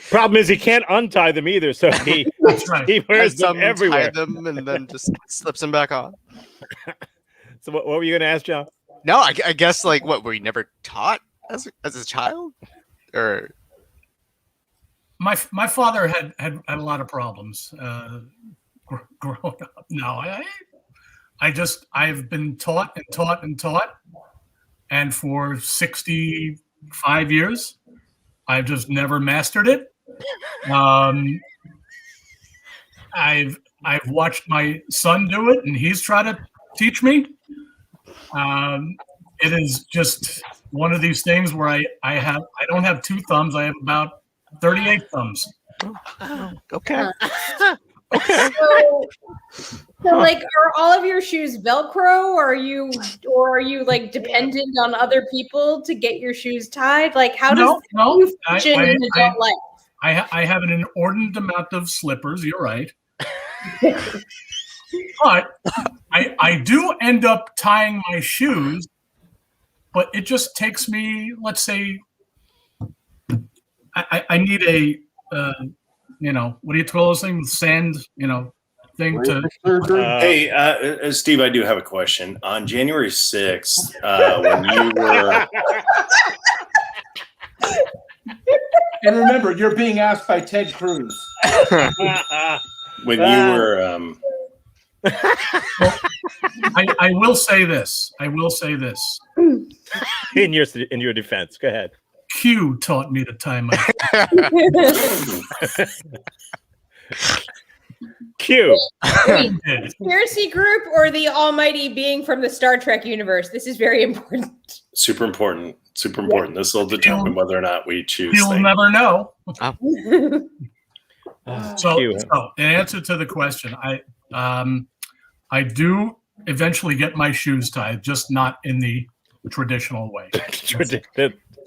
Problem is he can't untie them either, so That's right. he wears them Tie everywhere. them and then just slips them back on. So what were you going to ask, John? No, I guess like what were you never taught as a child, or My father had a lot of problems growing up. No, I've been taught and taught and taught, and for 65 years, I've just never mastered it. I've watched my son do it, and he's tried to teach me. It is just one of these things where I don't have 2 thumbs. I have about 38 thumbs. okay. So like, are all of your shoes Velcro, or are you like dependent on other people to get your shoes tied? Like, how does you function in adult life? I have an inordinate amount of slippers. You're right, but I do end up tying my shoes. But it just takes me, let's say, I need a what do you call those things? Sand, thing to. Hey, Steve, I do have a question. On January 6th, when you were. And remember, you're being asked by Ted Cruz. When you were. I will say this. In your defense, go ahead. Q taught me to tie my. Q. Conspiracy group or the almighty being from the Star Trek universe? This is very important. Super important. This will determine whether or not we choose. You'll never know. Q. So, in answer to the question, I do eventually get my shoes tied, just not in the traditional way.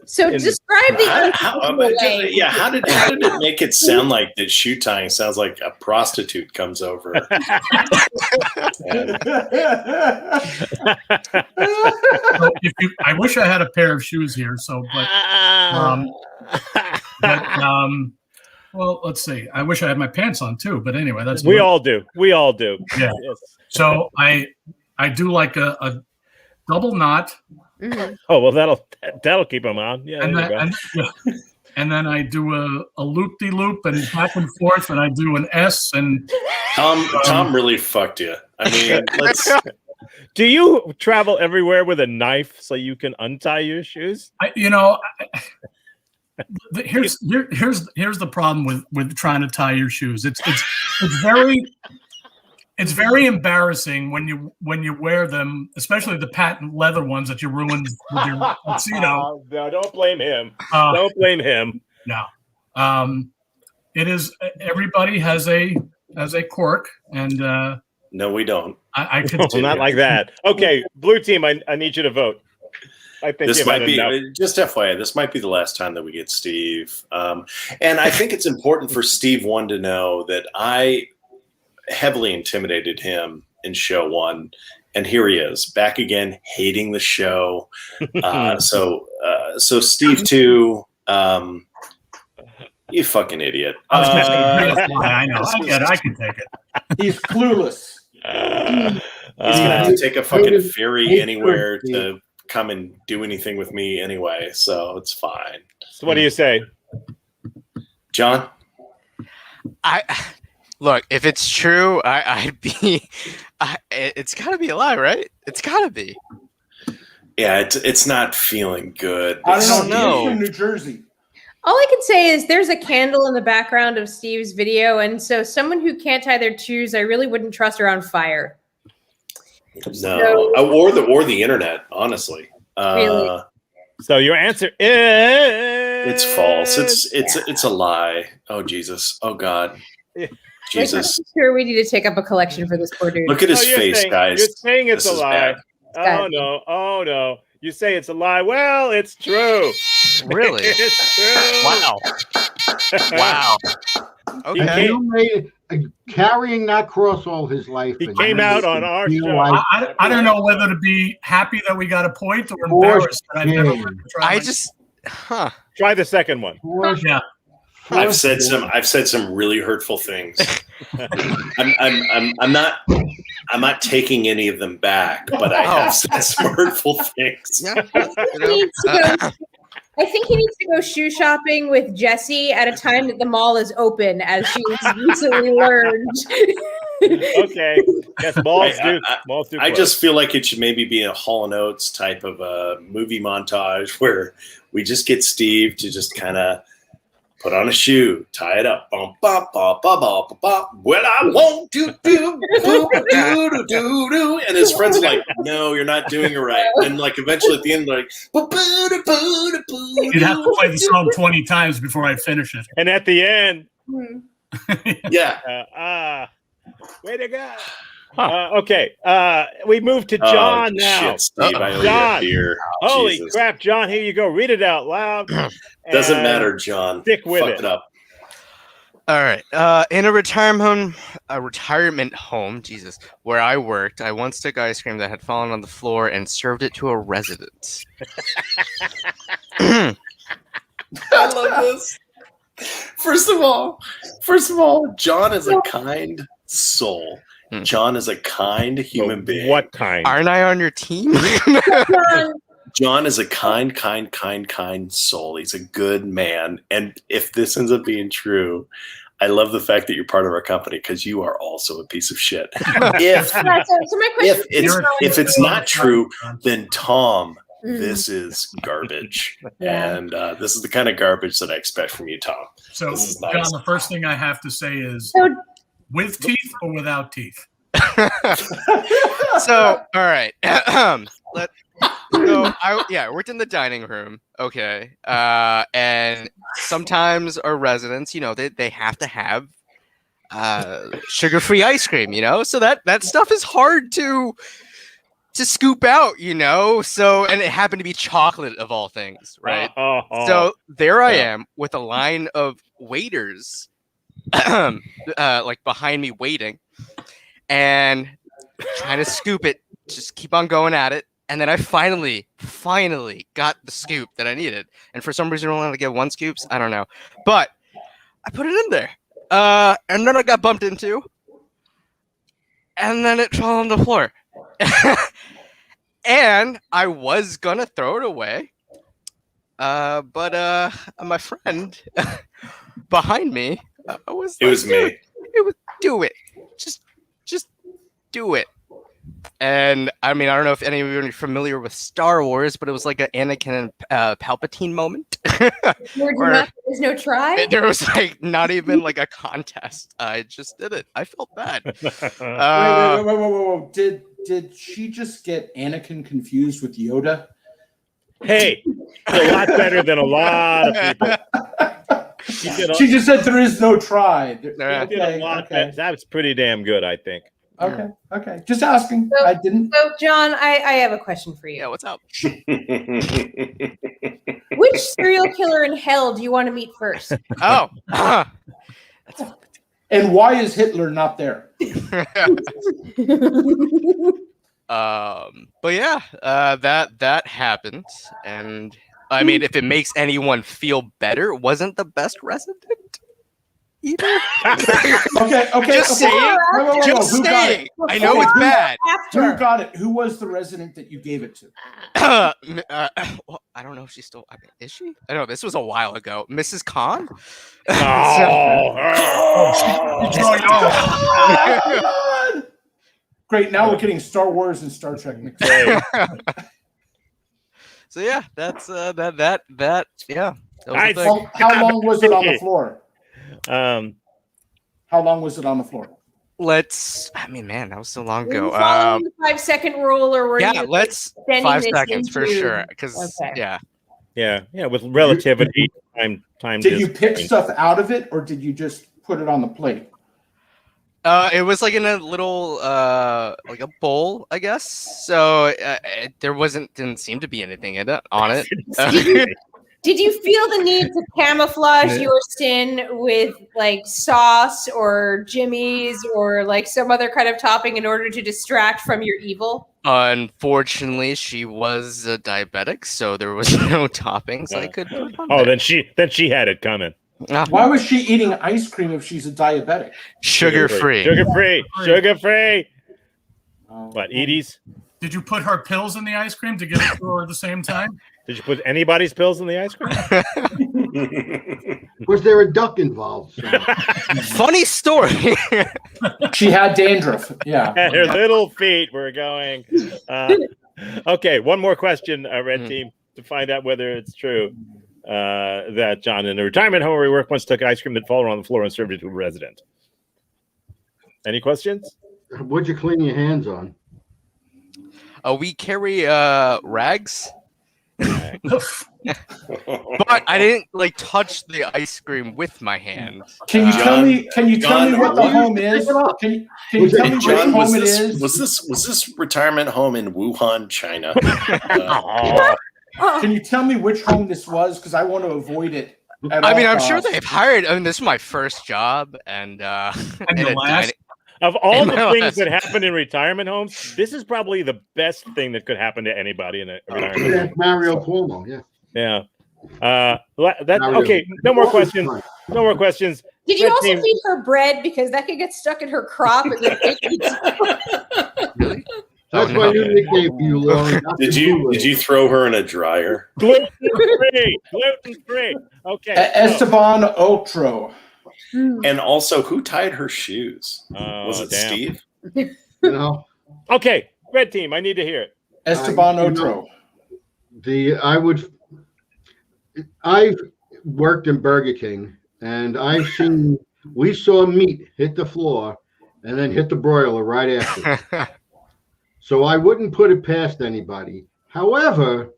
So describe the way. Yeah, how did it make it sound like that shoe tying sounds like a prostitute comes over? So I wish I had a pair of shoes here. Well, let's see. I wish I had my pants on too, but anyway, that's we all do. Yeah. Yes. So I I do like a double knot. Mhm. Oh well, that'll keep him on. Yeah, And there you then, go. and then I do a loop-de-loop and back and forth, and I do an S. And Tom really fucked you. I mean, let's. Do you travel everywhere with a knife so you can untie your shoes? Here's the problem with trying to tie your shoes. It's very embarrassing when you wear them, especially the patent leather ones that you ruined with your tuxedo. No, don't blame him. Don't blame him. No, it is. Everybody has a quirk, and No, we don't. I No, not like that. Okay, blue team, I need you to vote. I think This might be enough. just FYI. This might be the last time that we get Steve, and I think it's important for Steve one to know that I heavily intimidated him in show one, and here he is back again, hating the show. So Steve two, you fucking idiot. I know. I get it. I can take it. He's clueless. He's gonna have to take a fucking ferry anywhere to come and do anything with me anyway, so it's fine. So what do you say, John? Look, if it's true, I'd be. It's got to be a lie, right? It's got to be. Yeah, it's not feeling good. I don't know. No. He's from New Jersey. All I can say is there's a candle in the background of Steve's video, and so someone who can't tie their shoes, I really wouldn't trust around fire. No, or the internet, honestly. Really? So your answer is It's false. It's a lie. Oh Jesus. Oh God. Jesus. I'm sure we need to take up a collection for this poor dude. Look at his you're face, saying, guys. You're saying it's This a is lie. bad. Oh no. Oh no. You say it's a lie. Well, it's true. Really? It's true. Wow. Wow. He Okay. came- You made carrying that cross all his life. He and came you out make on him our feel show. like I don't know whether to be happy that we got a point or Poor embarrassed that I've never kid. tried. I just, huh? Try the second one. Yeah. I've said some really hurtful things. I'm not taking any of them back, but I have said some hurtful things. Yeah. I think he needs to go shoe shopping with Jessie at a time that the mall is open, as she's recently learned. Okay. Yes, malls do. I close. just feel like it should maybe be a Hall & Oates type of a movie montage where we just get Steve to just kind of put on a shoe, tie it up. Bum, bum, bum, bum, bum, bum, bum. Well, I want to do. And his friends are like, no, you're not doing it right. And like eventually at the end, like, You'd have to play the song 20 times before I finish it. And at the end, yeah. way to go. Okay. We move to John now. Shit, Steve, I owe you a John. beer. Holy Jesus. crap, John! Here you go. Read it out loud. Doesn't And matter, John. Stick with Fuck it. it up. All right. In a retirement home, Jesus, where I worked, I once took ice cream that had fallen on the floor and served it to a resident. I love this. First of all, John is a kind soul. John is a kind human being. What kind? Aren't I on your team? John is a kind soul. He's a good man. And if this ends up being true, I love the fact that you're part of our company because you are also a piece of shit. If So my question if it's not true, then Tom, Mhm. this is garbage. Yeah. And this is the kind of garbage that I expect from you, Tom. So, This is John, nice. the first thing I have to say is So- with teeth or without teeth? So, all right. I worked in the dining room. Okay. And sometimes our residents, they have to have sugar-free ice cream, so that stuff is hard to scoop out, so, and it happened to be chocolate of all things, right? So there I am with a line of waiters like behind me waiting and trying to scoop it, just keep on going at it. And then I finally got the scoop that I needed. And for some reason, I only had to get one scoops. I don't know. But I put it in there. And then I got bumped into. And then it fell on the floor. And I was gonna throw it away, but my friend behind me was It was me. It was do it, just do it. And I mean, I don't know if any of you are familiar with Star Wars, but it was like an Anakin and Palpatine moment. There's no try. There was like not even like a contest. I just did it. I felt bad. Wait. Did she just get Anakin confused with Yoda? Hey, a lot better than a lot of people. She just said there is no try. That's pretty damn good, I think. Okay. Just asking. So, I didn't. So, John, I have a question for you. Yeah, what's up? Which serial killer in hell do you want to meet first? Oh. And why is Hitler not there? But yeah, that happened, and I mean, if it makes anyone feel better, wasn't the best resident either. Okay. Just saying. Just saying. I know it's bad. Who got it? Who was the resident that you gave it to? Well, I don't know if she's still. Is she? I know this was a while ago. Mrs. Khan. Great. Now we're getting Star Wars and Star Trek mixed up. So yeah, that's that. Yeah. That was How long was it on the floor? How long was it on the floor? I mean, man, that was so long ago. Following the 5-second rule, or were you? Let's 5 seconds for sure. Because yeah, with relativity, time. Did you pick stuff out of it, or did you just put it on the plate? It was like in a little like a bowl, I guess. So there didn't seem to be anything on it. Did you feel the need to camouflage your sin with like sauce or Jimmy's or like some other kind of topping in order to distract from your evil? Unfortunately, she was a diabetic, so there was no toppings I could put on there. Then she had it coming. Why was she eating ice cream if she's a diabetic? Sugar free. What, Edie's? Did you put her pills in the ice cream to give it to her at the same time? Did you put anybody's pills in the ice cream? Was there a duck involved? Funny story. She had dandruff. Yeah. And her little feet were going. Okay, one more question, Red Team, to find out whether it's true that John, in a retirement home where he worked, once took ice cream that fell on the floor and served it to a resident. Any questions? What'd you clean your hands on? We carry rags. But I didn't like touch the ice cream with my hand. Can you tell me what the home is? Can you tell me what home it is? Was this retirement home in Wuhan, China? Can you tell me which home this was? Because I want to avoid it. I'm sure they've hired. I mean, this is my first job, and the last. Of all the things that happen in retirement homes, this is probably the best thing that could happen to anybody in a retirement home. Mario Cuomo, yeah. Okay. No more questions. No more questions. Did you also feed her bread, because that could get stuck in her crop? And Really? That's my new nickname for you, Lauren. Did you throw her in a dryer? Gluten free. Okay. Esteban Otro. And also, who tied her shoes? Was it Steve? Okay, Red Team, I need to hear it. Esteban Otro. I've worked in Burger King, and we saw meat hit the floor and then hit the broiler right after. So I wouldn't put it past anybody. However,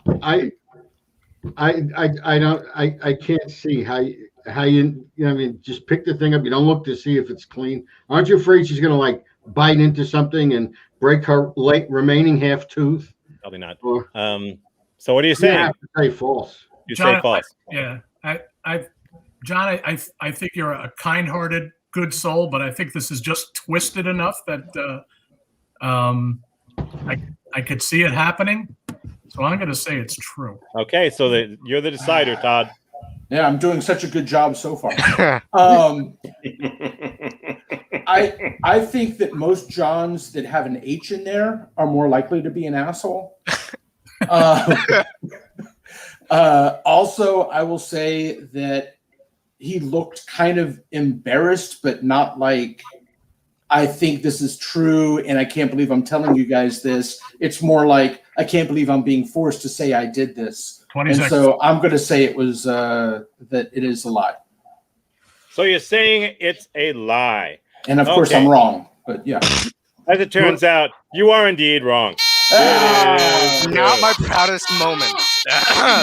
I can't see how you I mean, just pick the thing up. You don't look to see if it's clean. Aren't you afraid she's going to like bite into something and break her remaining half tooth? Probably not. So what are you saying? I have to say false. You say false. John, I think you're a kind-hearted, good soul, but I think this is just twisted enough that I could see it happening. So I'm going to say it's true. Okay, so you're the decider, Todd. Yeah, I'm doing such a good job so far. I think that most Johns that have an H in there are more likely to be an asshole. Also, I will say that he looked kind of embarrassed, but not like, I think this is true and I can't believe I'm telling you guys this. It's more like, I can't believe I'm being forced to say I did this. 20 and seconds. so I'm going to say it was that it is a lie. So you're saying it's a lie. And of course I'm wrong, but yeah. As it turns out, you are indeed wrong. Not my proudest moment.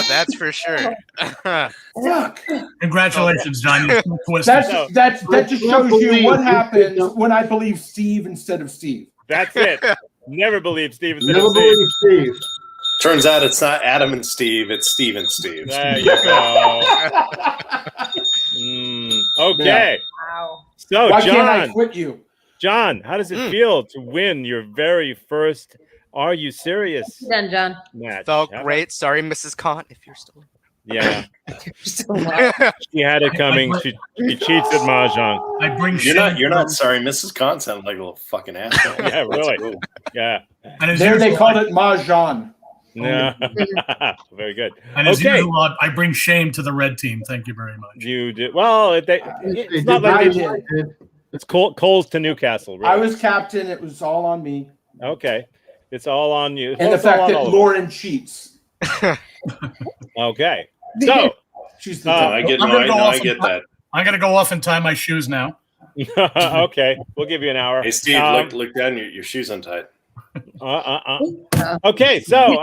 That's for sure. Fuck. Congratulations, John. You twisted. That just shows you what happens when I believe Steve instead of Steve. That's it. Never believe Steve instead Never of Steve. believe Steve. Turns out it's not Adam and Steve, it's Steve and Steve. There you go. Okay. Wow. So, Why can't I John, quit you? John, how does it feel to win your very first Are You Serious Done, John. match? Felt How- great. Sorry, Mrs. Kant, if you're still. Yeah, So much. she had it coming. She cheats at mahjong. I bring You're not sorry, Mrs. Khan sounded like a little fucking asshole. Yeah, really. Cool. Yeah. And as There they usual, called it Mahjong. No. Very good. And as Okay. usual, I bring shame to the red team. Thank you very much. You did well. It's not I like did. it's Coles to Newcastle. Really. I was captain. It was all on me. Okay. It's all on you. And the It's all fact on that all of us. Lauren cheats. Okay. So, She's the I get I'm gonna go off I get that. I'm going to go off and tie my shoes now. okay, we'll give you an hour. Hey Steve, look down, your shoes untied. Okay, so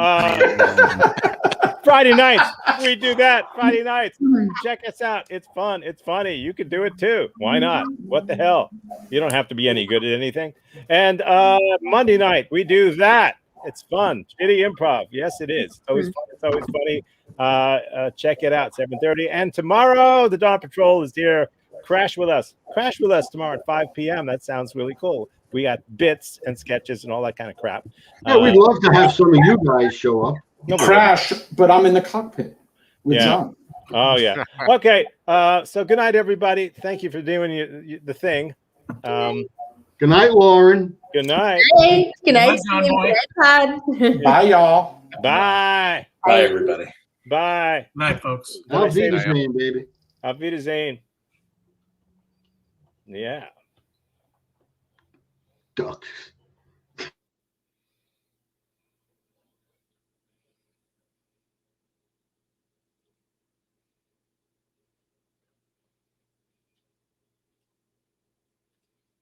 Friday nights, we do that. Friday nights, check us out. It's fun. It's funny. You could do it too. Why not? What the hell? You don't have to be any good at anything. And Monday night, we do that. It's fun. Shitty improv. Yes, it is. It's always fun. It's always funny. Check it out. 7:30. And tomorrow, the Dawn Patrol is here. Crash with us. Crash with us tomorrow at 5 p.m. That sounds really cool. We got bits and sketches and all that kind of crap. Yeah, we'd love to have some of you guys show up. Crash, but I'm in the cockpit with Yeah. John. Oh, yeah. Okay. So good night, everybody. Thank you for doing the thing. Good night, Lauren. Good night. Hey, good night, John Steve. Boy. Good night, Todd. Bye, y'all. Bye. Bye everybody. Bye. Night, folks. I'll say beat his name, baby. Auf Wiedersehen. Yeah. Ducks.